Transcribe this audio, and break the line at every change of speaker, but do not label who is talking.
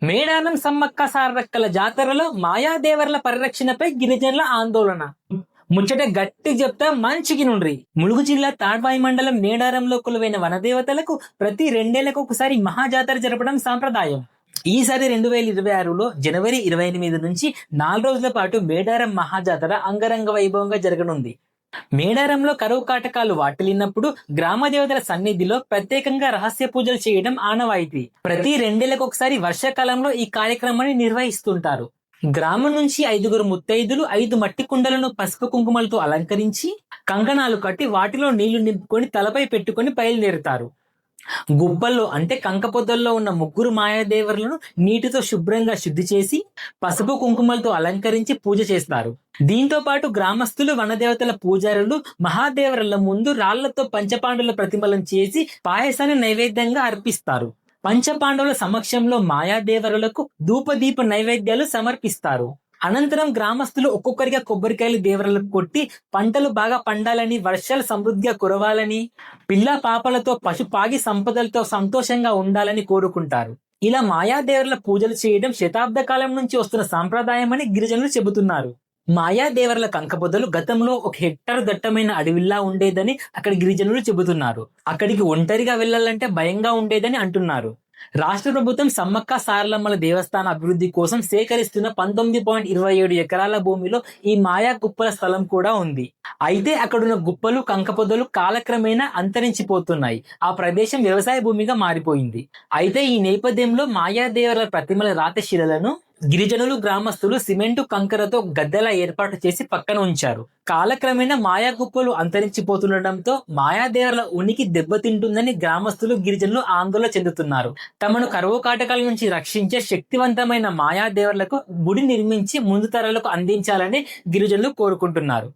మేడారం సమ్మక్క సారక్కల జాతరలో మాయాదేవర్ల పరిరక్షణపై గిరిజనుల ఆందోళన. ముచ్చట గట్టి చెప్తా మంచికి నుండ్రి. ములుగు జిల్లా తాడ్వాయి మండలం మేడారంలో కొలువైన వనదేవతలకు ప్రతి 2 ఏళ్లకు ఒకసారి మహాజాతర జరపడం సాంప్రదాయం. ఈసారి 2026లో జనవరి 28 నుంచి 4 రోజుల పాటు మేడారం మహాజాతర అంగరంగ వైభవంగా జరగనుంది. మేడారంలో కరువు కాటకాలు వాటిల్లినప్పుడు గ్రామ దేవతల సన్నిధిలో ప్రత్యేకంగా రహస్య పూజలు చేయడం ఆనవాయితీ. ప్రతి 2 ఏళ్లకు ఒకసారి వర్షాకాలంలో ఈ కార్యక్రమాన్ని నిర్వహిస్తుంటారు. గ్రామం నుంచి 5 ముత్తైదులు 5 మట్టి కుండలను పసుపు కుంకుమలతో అలంకరించి కంకణాలు కట్టి వాటిలో నీళ్లు నింపుకొని తలపై పెట్టుకొని బయలుదేరుతారు. గుబ్బల్లో అంటే కంకపొద్దల్లో ఉన్న 3 మాయాదేవరులను నీటితో శుభ్రంగా శుద్ధి చేసి పసుపు కుంకుమలతో అలంకరించి పూజ చేస్తారు. దీంతో పాటు గ్రామస్తులు వనదేవతల పూజారులు మహాదేవరుల ముందు రాళ్లతో పంచపాండవుల ప్రతిమలను చేసి పాయసాన్ని నైవేద్యంగా అర్పిస్తారు. పంచపాండవుల సమక్షంలో మాయాదేవరులకు ధూపదీప నైవేద్యాలు సమర్పిస్తారు. అనంతరం గ్రామస్తులు ఒక్కొక్కరిగా కొబ్బరికాయలు దేవరలకు కొట్టి పంటలు బాగా పండాలని, వర్షాలు సమృద్ధిగా కురవాలని, పిల్ల పాపలతో పశుపాగి సంపదలతో సంతోషంగా ఉండాలని కోరుకుంటారు. ఇలా మాయాదేవరుల పూజలు చేయడం శతాబ్ద కాలం నుంచి వస్తున్న సాంప్రదాయమని గిరిజనులు చెబుతున్నారు. మాయాదేవరుల కంకబొద్దలు గతంలో 1 హెక్టార్ దట్టమైన అడవిలా ఉండేదని అక్కడి గిరిజనులు చెబుతున్నారు. అక్కడికి ఒంటరిగా వెళ్లాలంటే భయంగా ఉండేదని అంటున్నారు. రాష్ట్ర ప్రభుత్వం సమ్మక్క సారలమ్మల దేవస్థాన అభివృద్ధి కోసం సేకరిస్తున్న 19.27 ఎకరాల భూమిలో ఈ మాయా గుప్పల స్థలం కూడా ఉంది. అయితే అక్కడున్న గుప్పలు, కంకపొదలు కాలక్రమేణా అంతరించిపోతున్నాయి. ఆ ప్రదేశం వ్యవసాయ భూమిగా మారిపోయింది. అయితే ఈ నేపథ్యంలో మాయాదేవరుల ప్రతిమల రాతశిలలను గిరిజనులు, గ్రామస్తులు సిమెంటు కంకరతో గద్దెలా ఏర్పాటు చేసి పక్కన ఉంచారు. కాలక్రమేణా మాయా గుప్పలు అంతరించిపోతుండటంతో మాయాదేవరుల ఉనికి దెబ్బతింటుందని గ్రామస్తులు, గిరిజనులు ఆందోళన చెందుతున్నారు. తమను కరువు కాటకాల నుంచి రక్షించే శక్తివంతమైన మాయాదేవరులకు గుడి నిర్మించి ముందు తరాలకు అందించాలని గిరిజనులు కోరుకుంటున్నారు.